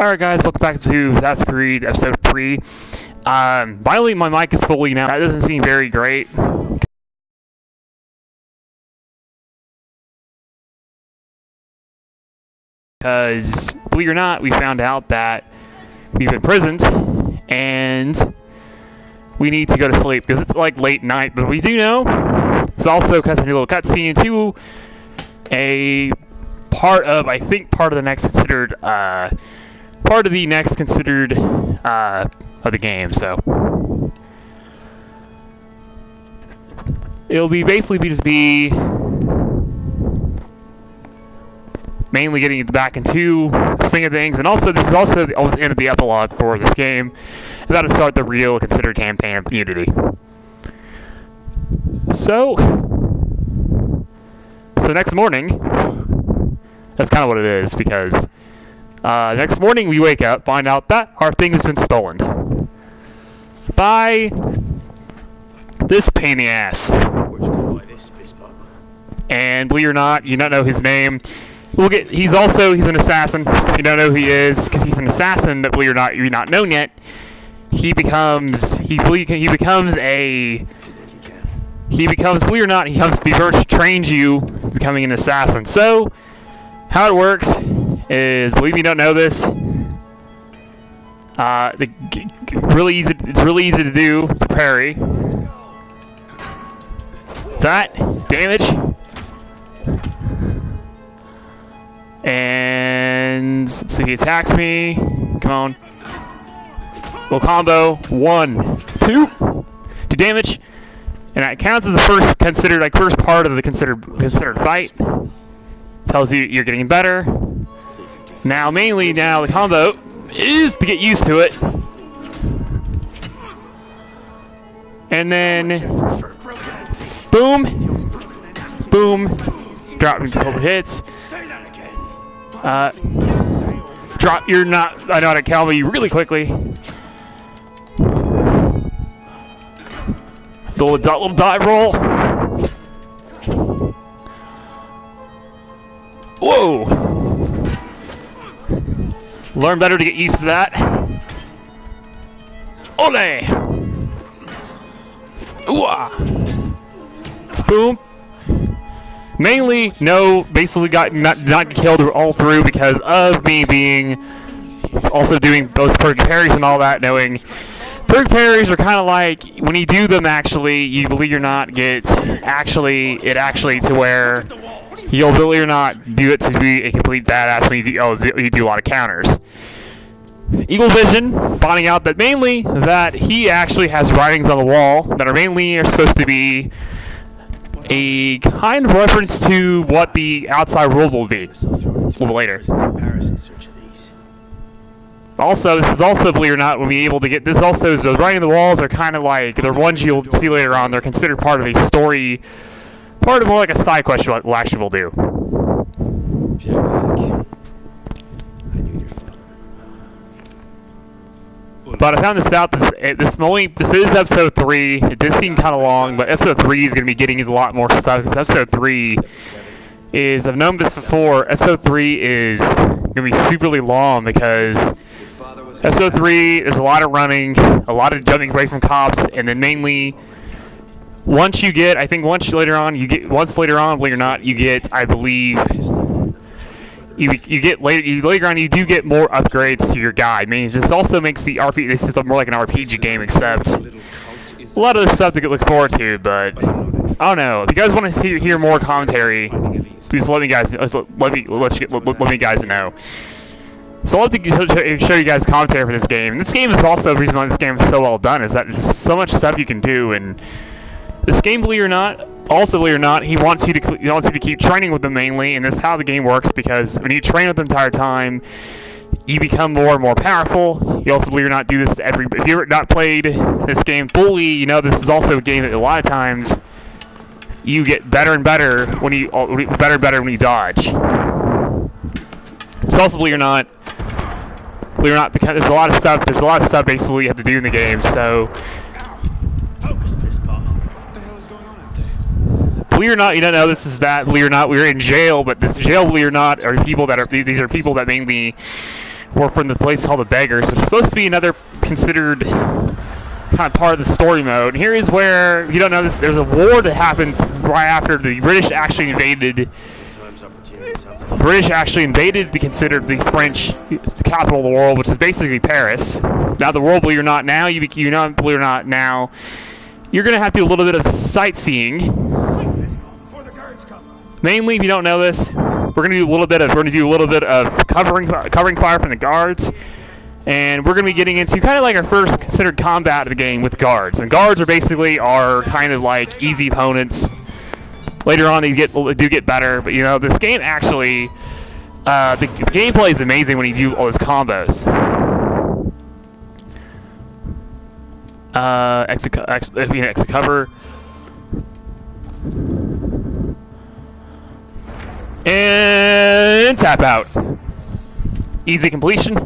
Alright guys, welcome back to Assassin's Creed Episode 3. Finally my mic is fully now. That doesn't seem very great. Because, believe it or not, we found out that we've been imprisoned and we need to go to sleep because it's like late night. But we do know it's also cuts a new little cutscene to a part of, I think, part of the next considered of the game. So it'll be basically just be mainly getting it back into the swing of things, and also this is also the end of the epilogue for this game, about to start the real considered campaign of Unity. So next morning, that's kind of what it is, because next morning we wake up, find out that our thing has been stolen by this pain in the ass. And believe it or not, you don't know his name. He's an assassin. You don't know who he is because he's an assassin that, believe it or not, you're not known yet. He becomes, believe it or not, he comes to train you becoming an assassin. So how it works is, believe me, you don't know this. It's really easy to do, to parry. That damage. And so he attacks me. Come on. Little combo. 1, 2. 2 damage. And that counts as the first part of the considered fight. Tells you you're getting better. Now the combo is to get used to it. And then boom. Boom. Drop a couple hits. Drop your I know how to combo you really quickly. The little dive roll. Whoa! Learn better to get used to that. Ole! Ooh-ah! Boom. Mainly, basically got not killed all through because of me being also doing both perfect parries and all that. Knowing perfect parries are kind of like when you do them, actually, you believe it or not, to where you'll believe it or not do it to be a complete badass when you do a lot of counters. Eagle Vision, finding out that mainly that he actually has writings on the wall that are supposed to be a kind of reference to what the outside world will be a little later. Also, this is also, believe it or not, when we able to get this. Also, is those writing on the walls are kind of like the ones you'll see later on. They're considered part of a story, part of more like a side quest what actually will do. But I found this out. This is episode 3. It did seem kind of long, but episode 3 is going to be getting into a lot more stuff. Because episode 3 is, I've known this before. Episode 3 is going to be superly long because episode 3 there's a lot of running, a lot of jumping away from cops, and then mainly once later on, believe it or not, you get, I believe. Later on you do get more upgrades to your guy. I mean, this also makes the RPG. This is more like an RPG game, except a lot of other stuff to look forward to. But I don't know. If you guys want to hear more commentary, please let me guys know. So I'd love to show you guys commentary for this game. And this game is also the reason why this game is so well done. Is that there's so much stuff you can do, and this game, believe it or not. Also, believe it or not, he wants you to keep training with them mainly, and this is how the game works, because when you train with them the entire time, you become more and more powerful. You also, believe it or not, do this to if you've not played this game fully, you know this is also a game that a lot of times you get better and better when you dodge. It's also, believe it or not, because there's a lot of stuff basically you have to do in the game, so believe it or not, you don't know this is that. Believe it or not, we're in jail, but this jail, believe it or not, are people that are. These are people that mainly We're from the place called the Beggars, which is supposed to be another considered kind of part of the story mode. And here is where, if you don't know this, there's a war that happens right after the British actually invaded. The considered the French capital of the world, which is basically Paris. Now, the world, believe it or not, now you're going to have to do a little bit of sightseeing. Mainly, if you don't know this, we're going to do a little bit of covering fire from the guards, and we're going to be getting into kind of like our first considered combat of the game with guards. And guards are basically kind of like easy opponents. Later on, they do get better, but you know, this game actually, the gameplay is amazing when you do all those combos. Exit cover. And tap out. Easy completion.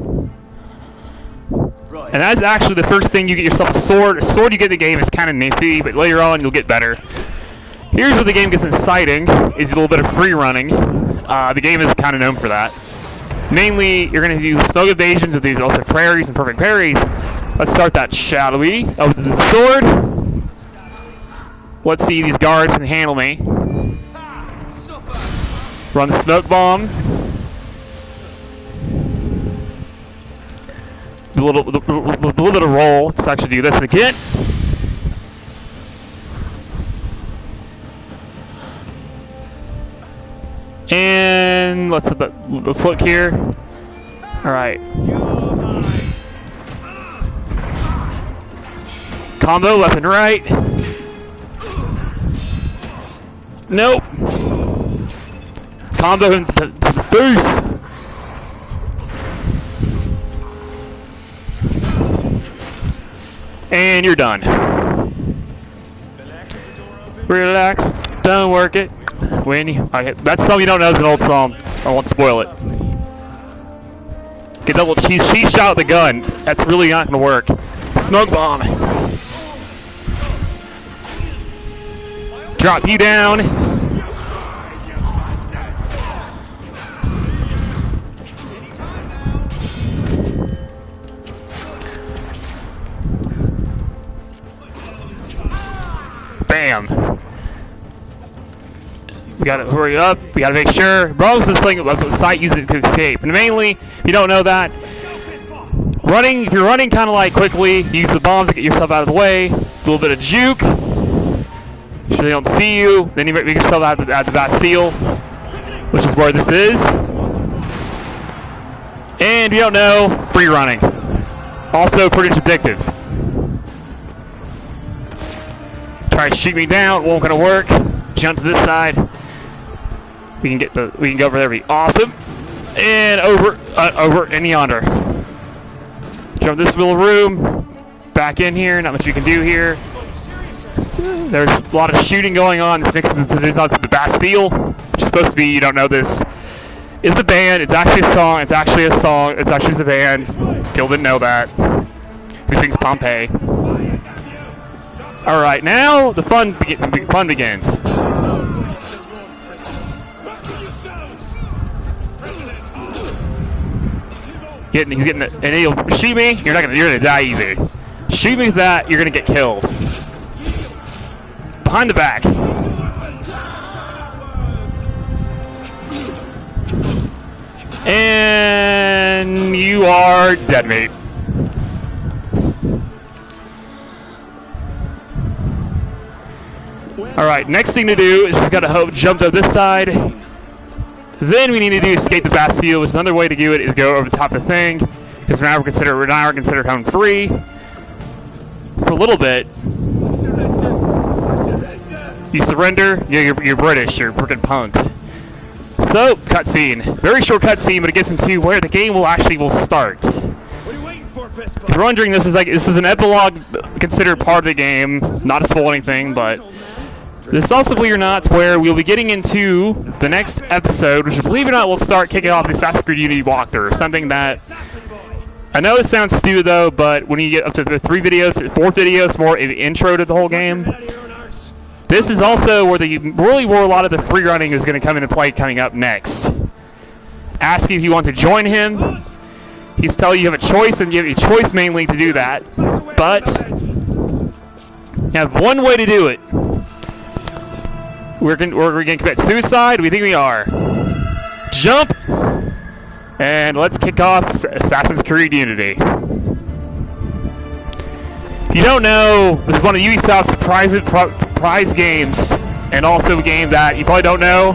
And that's actually the first thing you get yourself a sword. A sword you get in the game is kind of nifty, but later on you'll get better. Here's where the game gets exciting, is a little bit of free running. The game is kind of known for that. Mainly, you're going to do smoke evasions with these also parries and perfect parries. Let's start that, shall we? Over to the sword. Let's see, these guards can handle me. Run the smoke bomb. A little bit of roll. Let's actually do this again. And let's look here. All right. Combo left and right. Nope. Combo to the face. And you're done. Relax. Don't work it. That song you don't know is an old song. I won't spoil it. Get double cheese shot with the gun. That's really not gonna work. Smoke bomb. Drop you down. Bam. We gotta hurry up. We gotta make sure. Wrong's the thing about the sight, use it to escape. And mainly, if you don't know that, running. If you're running kind of like quickly, use the bombs to get yourself out of the way. A little bit of juke. Make sure they don't see you. Then you make yourself out the Bastille, which is where this is. And if you don't know, free running. Also pretty addictive. Try to shoot me down. Won't gonna work. Jump to this side. We can go over there. Be awesome. And over and yonder. Jump this little room. Back in here. Not much you can do here. There's a lot of shooting going on. This mixes into the Bastille, which is supposed to be. You don't know this. It's a band. It's actually a song. It's actually a song. It's actually a band. Gil didn't know that. Who sings Pompeii? All right, now the fun begins. He's getting it, and he'll shoot me. You're gonna die easy. Shoot me with that, you're gonna get killed. Behind the back. And you are dead, mate. Alright, next thing to do is just gotta jump to this side. Then we need to do escape the Bastille, which is another way to do it is go over the top of the thing. Because now we're considered home free. For a little bit. You surrender? Yeah, you're British, you're freaking punks. So, cutscene. Very short cutscene, but it gets into where the game will start. What are you waiting for, piss If you're wondering, this is an epilogue considered part of the game. Not to spoil anything, but this also, believe it or not, is where we'll be getting into the next episode, which, believe it or not, will start kicking off the Assassin's Creed Unity walkthrough. Something that I know it sounds stupid though, but when you get up to the 4 videos, more an intro to the whole game. This is also where where a lot of the free running is going to come into play coming up next. Ask you if you want to join him. He's telling you have a choice, and you have a choice mainly to do that. But you have one way to do it. We're gonna commit suicide. We think we are. Jump, and let's kick off Assassin's Creed Unity. If you don't know, this is one of Ubisoft's prize games, and also a game that you probably don't know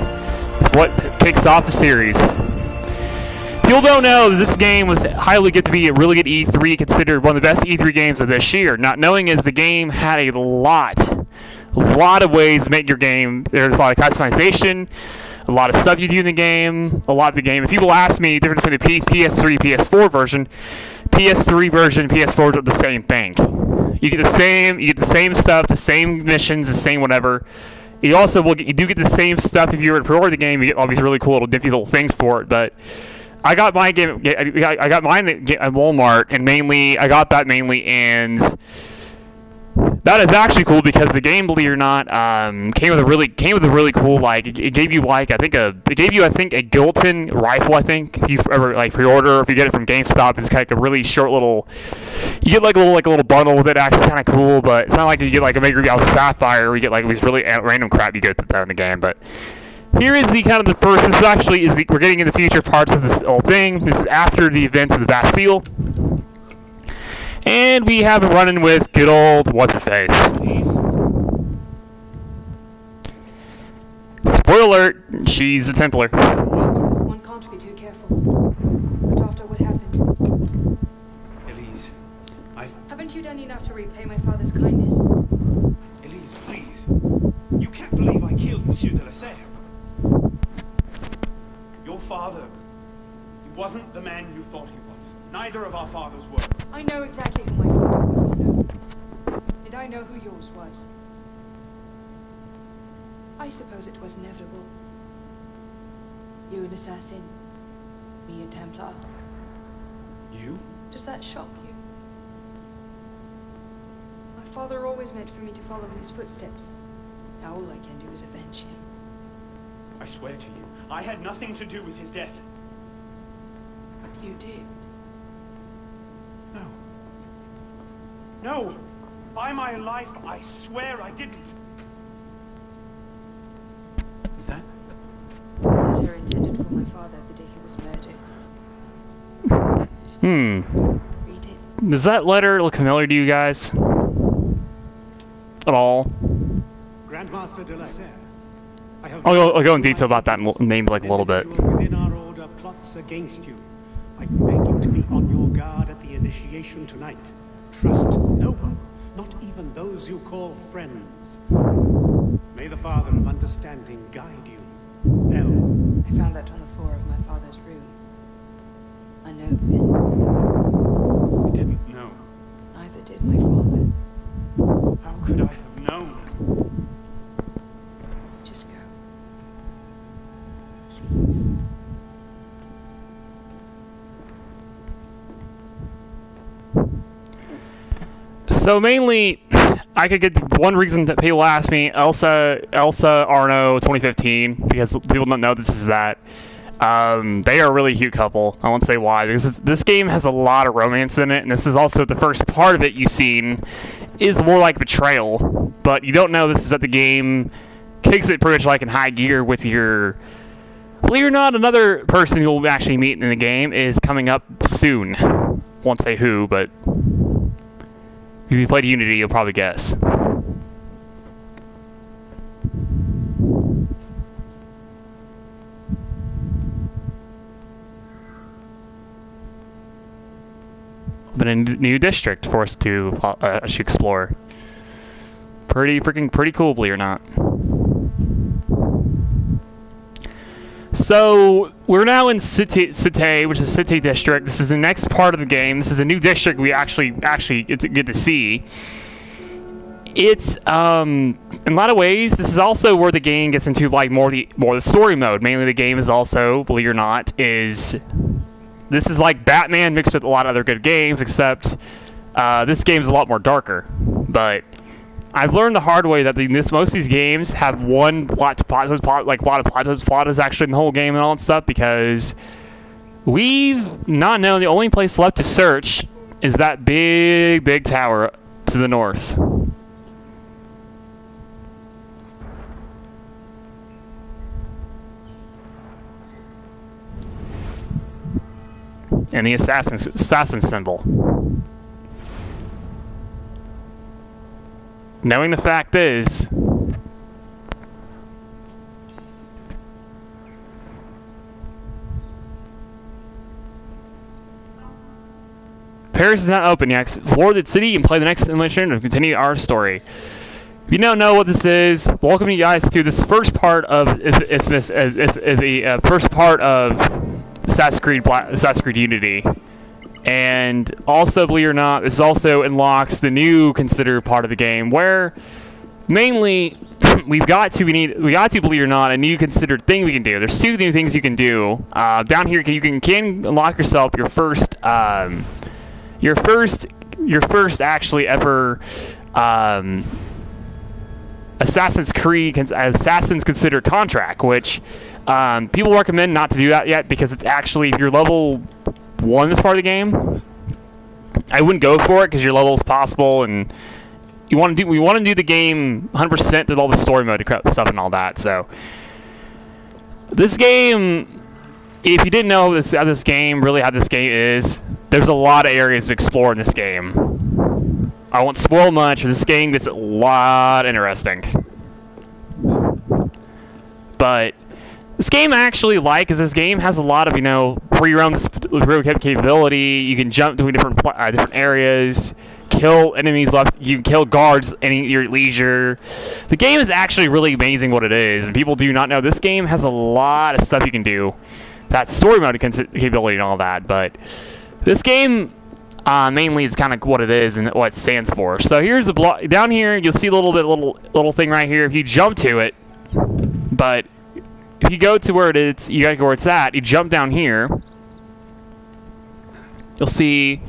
is what kicks off the series. People don't know that this game was highly good to be a really good E3, considered one of the best E3 games of this year. Not knowing is the game had a lot of ways to make your game. There's a lot of customization, a lot of stuff you do in the game, a lot of the game. If people ask me the difference between the PS3, PS4 version, PS3 version, PS4 are the same thing. You get the same stuff, the same missions, the same whatever. You also you do get the same stuff if you were to pre-order the game. You get all these really cool little nifty little things for it, but I got my game. I got mine at Walmart, and mainly I got that and that is actually cool because the game, believe it or not, came with a really cool, like, it gave you like I think a Gilton rifle. I think if you ever like pre-order, or if you get it from GameStop, it's like a really short little. You get like a little bundle with it. Actually, kind of cool, but it's not like you get like a Mega Drive Sapphire. Where you get like these really random crap you get in the game, but. Here is the kind of the first. This actually is we're getting in the future parts of this whole thing. This is after the events of the Bastille, and we have a run-in with good old what's her face. Spoiler alert: she's a Templar. One can't be too careful. But after what happened, Elise, haven't you done enough to repay my father's kindness? Elise, please. You can't believe I killed Monsieur de la Serre. Your father, he wasn't the man you thought he was. Neither of our fathers were. I know exactly who my father was, Arno. And I know who yours was. I suppose it was inevitable. You an assassin, me a Templar. You? Does that shock you? My father always meant for me to follow in his footsteps. Now all I can do is avenge him. I swear to you, I had nothing to do with his death. But you did. No. No! By my life, I swear I didn't. Is that? Letter intended for my father the day he was murdered. Read it. Does that letter look familiar to you guys? At all? Grandmaster de la Serre, I'll go in detail about that in maybe like a little bit. Within our order plots against you. I beg you to be on your guard at the initiation tonight. Trust no one, not even those you call friends. May the Father of Understanding guide you. L. I found that on the floor of my father's room. I know Ben. I didn't know. Neither did my father. How could I have known? Just go. Please. So mainly, I could get one reason that people ask me, Elsa, Arno, 2015, because people don't know this is that. They are a really cute couple. I won't say why, because this game has a lot of romance in it, and this is also the first part of it you've seen is more like betrayal, but you don't know this is that the game kicks it pretty much like in high gear with your... Believe it or not, another person you'll actually meet in the game is coming up soon. Won't say who, but if you played Unity, you'll probably guess. But a new district for us to explore. Pretty cool, believe it or not. So we're now in Cité, which is Cité district. This is the next part of the game. This is a new district we actually it's good to see. It's in a lot of ways this is also where the game gets into like more the story mode. Mainly the game is also, believe it or not, this is like Batman mixed with a lot of other good games, except this game is a lot more darker. But I've learned the hard way that most of these games have one plot is actually in the whole game and all that stuff, because we've not known. The only place left to search is that big tower to the north. And the assassin symbol. Knowing the fact is, Paris is not open yet. Explore the city and play the next mission and continue our story. If you don't know what this is, welcome you guys to this first part of first part of Assassin's Creed Unity. And also, believe it or not, this also unlocks the new considered part of the game, where mainly we got to believe it or not, a new considered thing we can do. There's two new things you can do. Down here, you can unlock yourself your first actually ever Assassin's Considered contract, which people recommend not to do that yet because it's actually, if you're level 1 in this part of the game, I wouldn't go for it because your level is possible and we want to do the game 100% with all the story mode stuff and all that. So this game, if you didn't know how this game is, there's a lot of areas to explore in this game. I won't spoil much, but this game gets a lot interesting. But this game I actually like, is this game has a lot of, free roam capability. You can jump to different areas, kill enemies left. You can kill guards at your leisure. The game is actually really amazing what it is, and people do not know this game has a lot of stuff you can do. That story mode capability and all that, but this game mainly is kind of what it is and what it stands for. So here's a block down here. You'll see a little thing right here. If you jump to it, but if you go to where it is, you gotta go where it's at. You jump down here. You'll see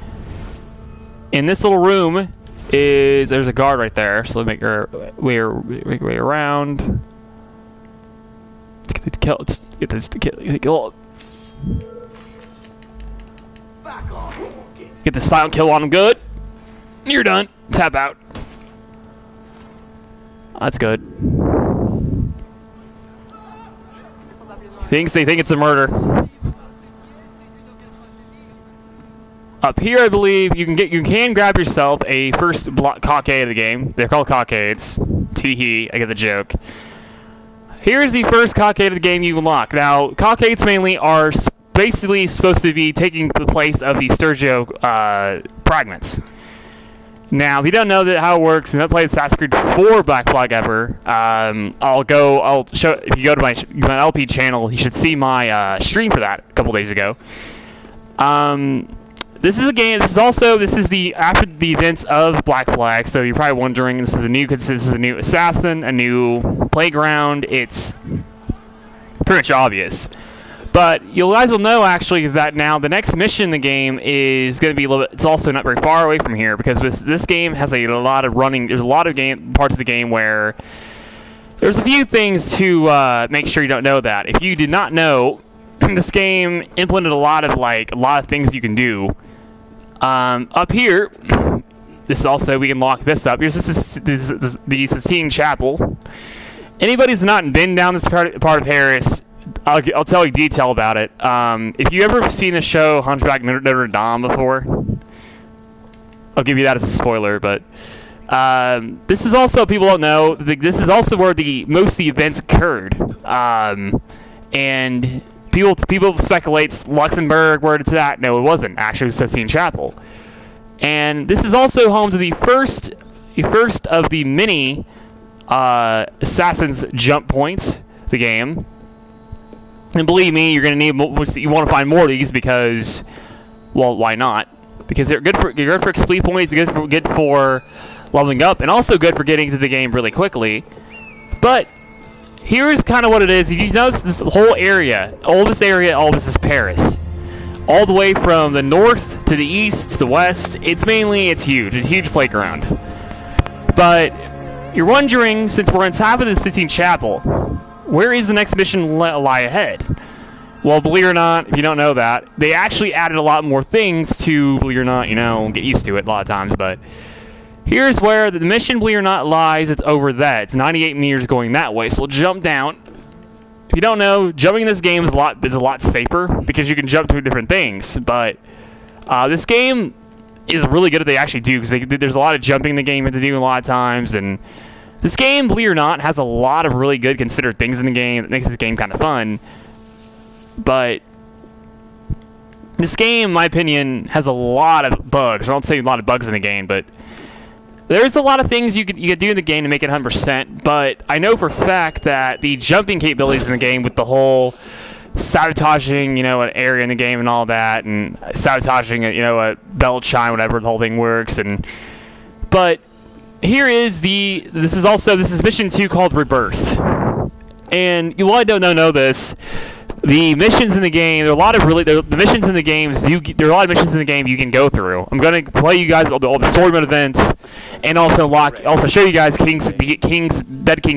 in this little room there's a guard right there. So make your way around. Let's get this kill. Get the silent kill on him. Good. You're done. Tap out. That's good. They think it's a murder. Up here, I believe you can grab yourself a first cockade of the game. They're called cockades. Tee-hee, I get the joke. Here's the first cockade of the game you unlock. Now, cockades mainly are basically supposed to be taking the place of the Sturgio fragments. Now, if you don't know how it works and not played Assassin's Creed 4 Black Flag ever, I'll show. If you go to my LP channel, you should see my stream for that a couple days ago. This is a game. This is the after the events of Black Flag. So you're probably wondering, this is a new assassin, a new playground. It's pretty much obvious. But you guys will know actually that now the next mission in the game is going to be a little bit. It's also not very far away from here because this game has a lot of running. There's a lot of parts of the game where there's a few things to make sure you don't know that. If you did not know, this game implemented a lot of things you can do. Up here, this also we can lock this up. Here's the Sistine Chapel. Anybody's not been down this part of Paris, I'll tell you detail about it. If you ever seen the show Hunchback Notre Dame before, I'll give you that as a spoiler. But this is also, people don't know, this is also where most of the events occurred. And people speculate Luxembourg where it's at. No, it wasn't. Actually, it was Sistine Chapel. And this is also home to the first of the many Assassin's jump points. The game. And believe me, you're going to need. You want to find more of these because, well, why not? Because they're good for XP points, good for leveling up, and also good for getting to the game really quickly. But here's kind of what it is. If you notice this whole area, all this is Paris. All the way from the north to the east to the west, it's huge. It's a huge playground. But you're wondering, since we're on top of the Sistine Chapel, where is the next mission lie ahead? Well, believe it or not, if you don't know that, they actually added a lot more things to, believe it or not, you know, get used to it a lot of times, but here's where the mission, believe it or not, lies. It's over that. It's 98 meters going that way, so we'll jump down. If you don't know, jumping in this game is a lot safer because you can jump to different things, but this game is really good at what they actually do because there's a lot of jumping in the game to do a lot of times, and this game, believe it or not, has a lot of really good considered things in the game that makes this game kind of fun. But this game, in my opinion, has a lot of bugs. I don't say a lot of bugs in the game, but there's a lot of things you could do in the game to make it 100%. But I know for a fact that the jumping capabilities in the game, with the whole sabotaging, you know, an area in the game and all that, and sabotaging, you know, a bell chime, whatever the whole thing works. But here is this is mission 2 called Rebirth, and you don't know this. The missions in the game, there are a lot of the missions in the games. There are a lot of missions in the game you can go through. I'm going to play you guys all the story mode events, and also show you guys Dead King's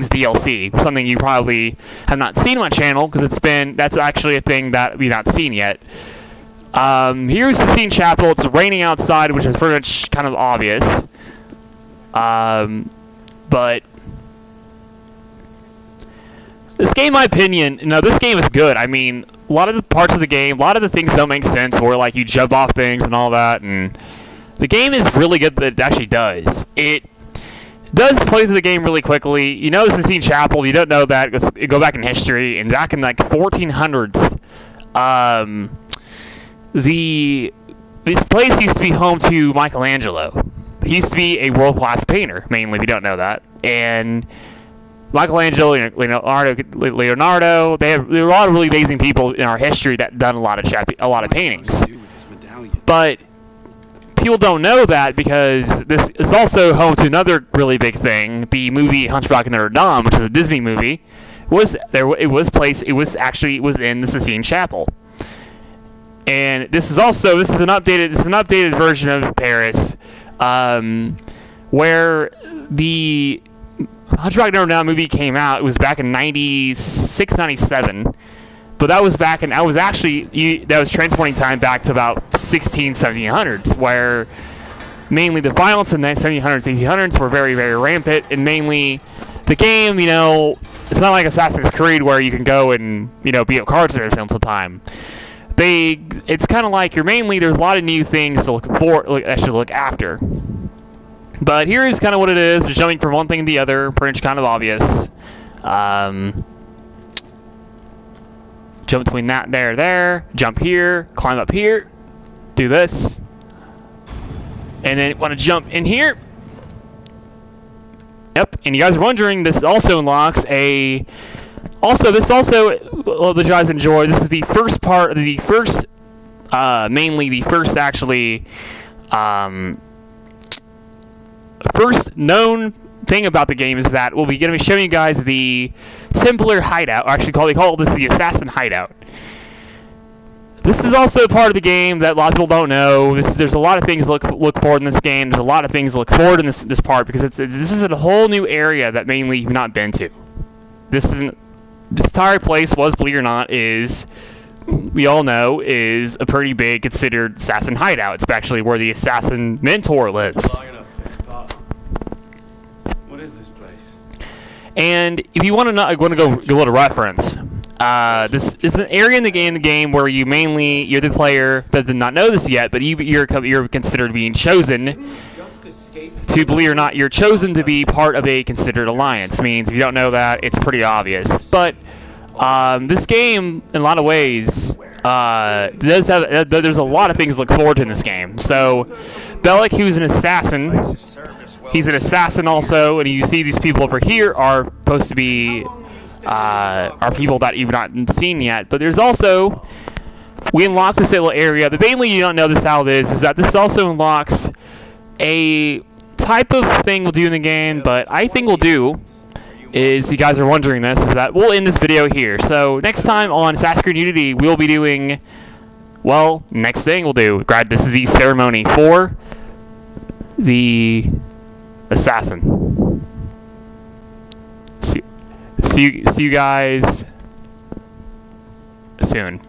DLC, something you probably have not seen on my channel because that's actually a thing that we've not seen yet. Here's the Sistine Chapel. It's raining outside, which is pretty much kind of obvious. But this game, in my opinion, this game is good. I mean, a lot of the parts of the game, a lot of the things don't make sense, where like you jump off things and all that, and the game is really good that it actually does. It does play through the game really quickly. You know, the Sistine Chapel, you don't know that, go back in history, and back in like 1400s, this place used to be home to Michelangelo. He used to be a world-class painter, mainly, if you don't know that, and Michelangelo, Leonardo, there are a lot of really amazing people in our history that done a lot of paintings. But people don't know that because this is also home to another really big thing. The movie Hunchback of Notre Dame, which is a Disney movie, was in the Sistine Chapel. And this is an updated version of Paris, where the Hunchback of Notre Dame movie came out. It was back in 96, 97, but that was transporting time back to about 1700s, where mainly the violence in the 1700s, 1800s were very, very rampant, and mainly the game, you know, it's not like Assassin's Creed where you can go and, you know, beat up cards every single time. It's kind of like there's a lot of new things to look after. But here is kind of what it is. Just jumping from one thing to the other, pretty much kind of obvious. Jump between that, there. Jump here, climb up here, do this. And then want to jump in here. Yep, and you guys are wondering, this also unlocks the you guys enjoy. This is the first part, first known thing about the game is that we'll be going to be showing you guys the Templar hideout, or actually they call this the Assassin hideout. This is also part of the game that a lot of people don't know. There's a lot of things to look forward in this game. There's a lot of things to look forward in this part because this is a whole new area that mainly you've not been to. This entire place believe it or not, we all know, is a pretty big considered assassin hideout. It's actually where the assassin mentor lives. What is this place? And if you want to go a little reference, this is an area in the game where you're the player that did not know this yet, but you're considered being chosen to, believe it or not, you're chosen to be part of a considered alliance. Means if you don't know that, it's pretty obvious. But this game, in a lot of ways, there's a lot of things to look forward to in this game. So Bellic, who's an assassin, he's an assassin also, and you see these people over here are supposed to be are people that you've not seen yet. But there's also, we unlock this little area. But mainly you don't know this how it is that this also unlocks a type of thing we'll do in the game, but I think we'll do is, you guys are wondering this, is that we'll end this video here. So next time on Assassin's Creed Unity, we'll be doing, well, next thing we'll do, this is the ceremony for the assassin. See you guys soon.